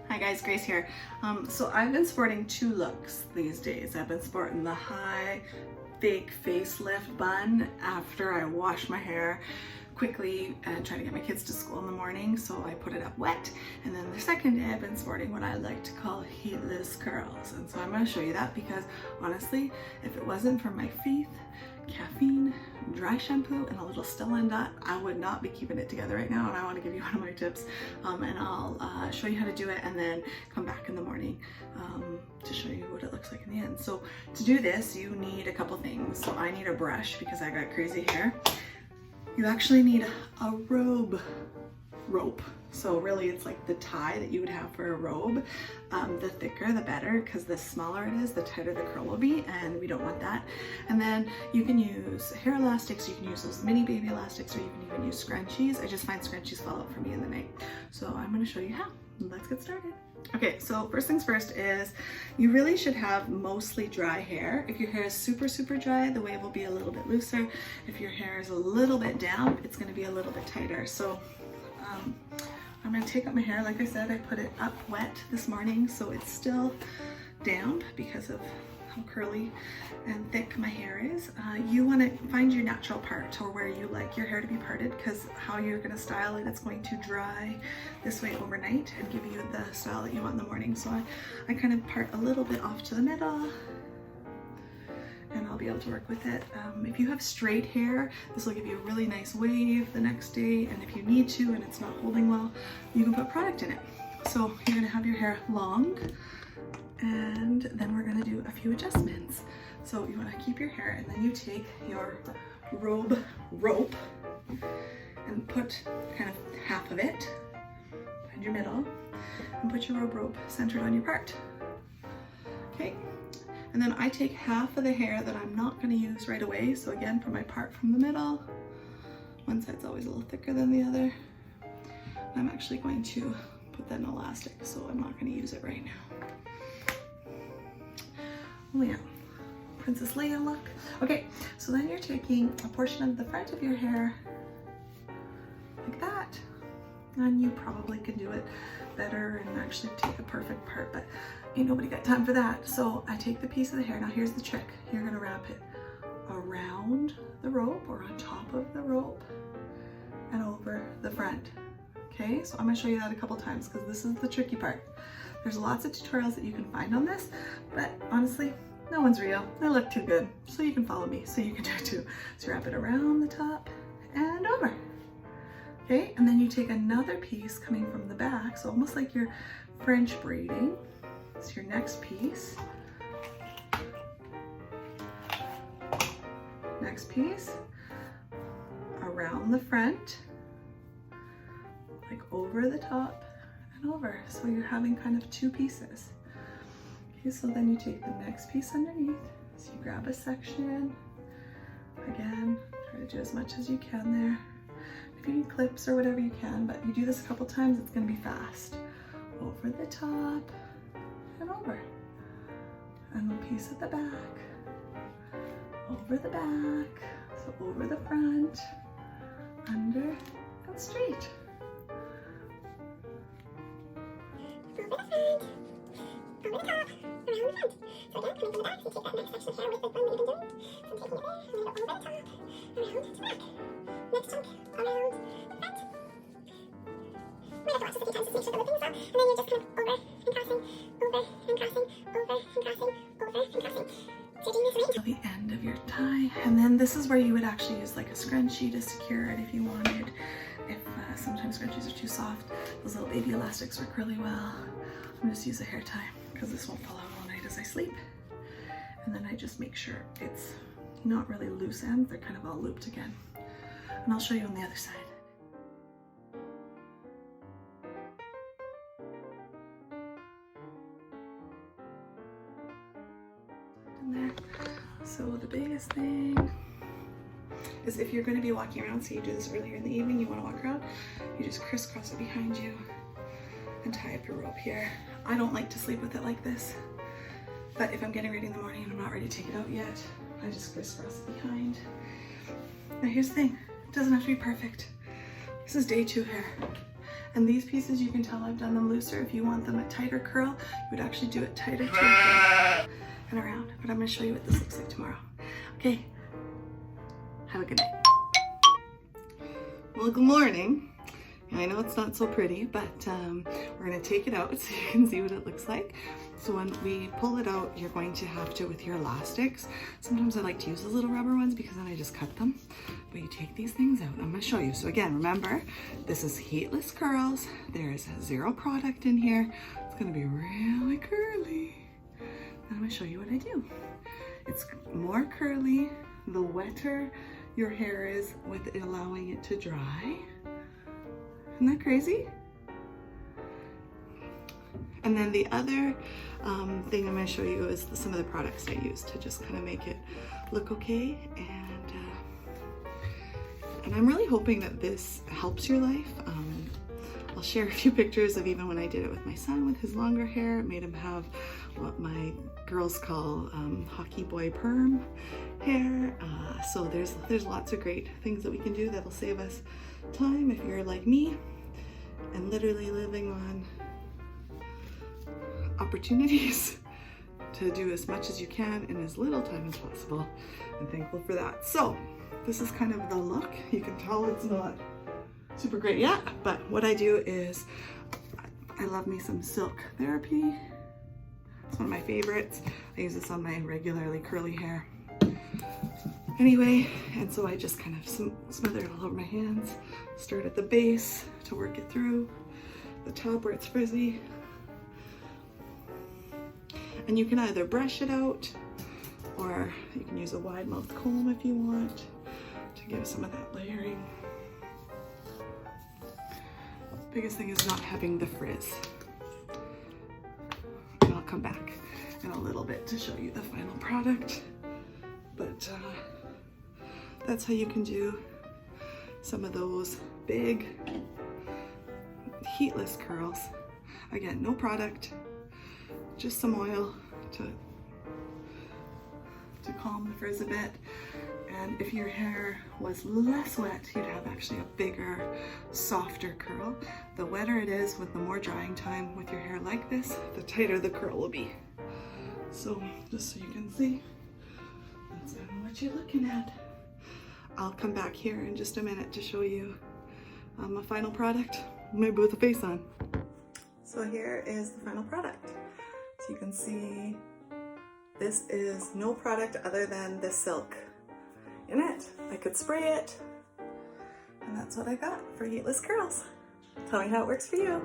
Hi guys, Grace here. So I've been sporting two looks these days. I've been sporting the high fake facelift bun after I wash my hair quickly and try to get my kids to school in the morning, so I put it up wet. And then the second day I've been sporting what I like to call heatless curls. And so I'm going to show you that because honestly, if it wasn't for my faith, caffeine, dry shampoo, and a little Still Dot, I would not be keeping it together right now. And I want to give you one of my tips, and I'll show you how to do it and then come back in the morning to show you what it looks like in the end. So to do this, you need a couple things. So I need a brush because I got crazy hair. You actually need a robe rope. So really it's like the tie that you would have for a robe. The thicker the better, because the smaller it is, the tighter the curl will be, and we don't want that. And then you can use hair elastics, you can use those mini baby elastics, or you can even use scrunchies. I just find scrunchies fall out for me in the night. So I'm gonna show you how. Let's get started. Okay, so first things first is you really should have mostly dry hair. If your hair is super dry, the wave will be a little bit looser. If your hair is a little bit damp, it's gonna be a little bit tighter. So I'm gonna take up my hair. Like I said, I put it up wet this morning, so it's still damp because of how curly and thick my hair is. You wanna find your natural part, or where you like your hair to be parted, because how you're gonna style it, it's going to dry this way overnight and give you the style that you want in the morning. So I kind of part a little bit off to the middle, and I'll be able to work with it. If you have straight hair, this will give you a really nice wave the next day, and if you need to and it's not holding well, you can put product in it. So you're gonna have your hair long, and then we're gonna do a few adjustments. So you wanna keep your hair, and then you take your robe rope and put kind of half of it, find your middle, and put your robe rope centered on your part. Okay. And then I take half of the hair that I'm not gonna use right away. So again, for my part from the middle, one side's always a little thicker than the other. I'm actually going to put that in elastic, so I'm not gonna use it right now. Oh yeah, Princess Leia look. Okay, so then you're taking a portion of the front of your hair like that. And you probably can do it better and actually take a perfect part, but ain't nobody got time for that. So I take the piece of the hair. Now here's the trick. You're gonna wrap it around the rope or on top of the rope and over the front. Okay, so I'm gonna show you that a couple times because this is the tricky part. There's lots of tutorials that you can find on this, but honestly, no one's real. They look too good, so you can follow me, so you can do it too. So wrap it around the top and over. Okay, and then you take another piece coming from the back, so almost like you're French braiding. It's your next piece. Next piece around the front, like over the top and over. So you're having kind of two pieces. Okay, so then you take the next piece underneath. So you grab a section. Again, try to do as much as you can there. If you need clips or whatever you can, but you do this a couple times, it's gonna be fast. Over the top and over. And a piece at the back. Over the back. So over the front, under, and straight. Over the front, over the top, around the front. So again, coming from the back, so you take that next section of hair with the bun that you've been doing. So taking it there, and then go over the top, around to the back. Next chunk, around the front. Might have to watch this a few times to make sure the looping is up, and then you're just kind of over and crossing, over and crossing, over and crossing, over and crossing. So you're doing this right till the end of your tie, and then this is where you would actually use like a scrunchie to secure it if you wanted. If sometimes scrunchies are too soft, those little baby elastics work really well. I'm just use a hair tie because this won't fall out all night as I sleep. And then I just make sure it's not really loose ends, they're kind of all looped again. And I'll show you on the other side. There. So the biggest thing is if you're going to be walking around, so you do this earlier in the evening, you want to walk around, you just crisscross it behind you and tie up your rope here. I don't like to sleep with it like this, but if I'm getting ready in the morning and I'm not ready to take it out yet, I just crisscross it behind. Now here's the thing, it doesn't have to be perfect. This is day 2 hair. And these pieces, you can tell I've done them looser. If you want them a tighter curl, you would actually do it tighter to your hair and around. But I'm gonna show you what this looks like tomorrow. Okay, have a good night. Well, good morning. I know it's not so pretty, but we're gonna take it out so you can see what it looks like. So when we pull it out, you're going to have to, with your elastics, sometimes I like to use the little rubber ones because then I just cut them. But you take these things out. I'm gonna show you. So again, remember, this is heatless curls. There's 0 product in here. It's gonna be really curly. And I'm gonna show you what I do. It's more curly the wetter your hair is with allowing it to dry. Isn't that crazy? And then the other thing I'm going to show you is some of the products I use to just kind of make it look okay. And I'm really hoping that this helps your life. I'll share a few pictures of even when I did it with my son with his longer hair. It made him have what my girls call hockey boy perm hair. So there's lots of great things that we can do that'll save us time if you're like me and literally living on opportunities to do as much as you can in as little time as possible. I'm thankful for that. So this is kind of the look. You can tell it's not super great yet, but what I do is I love me some silk therapy. It's one of my favorites. I use this on my regularly curly hair. Anyway, and so I just kind of smother it all over my hands, start at the base to work it through the top where it's frizzy. And you can either brush it out or you can use a wide mouth comb if you want to give some of that layering. Biggest thing is not having the frizz. And I'll come back in a little bit to show you the final product. But that's how you can do some of those big heatless curls. Again, no product, just some oil to calm the frizz a bit. And if your hair was less wet, you'd have actually a bigger, softer curl. The wetter it is, with the more drying time with your hair like this, the tighter the curl will be. So just so you can see, that's kind of what you're looking at. I'll come back here in just a minute to show you a final product, maybe with a face on. So here is the final product. So you can see this is no product other than the silk in it. I could spray it, and that's what I got for heatless curls. Tell me how it works for you.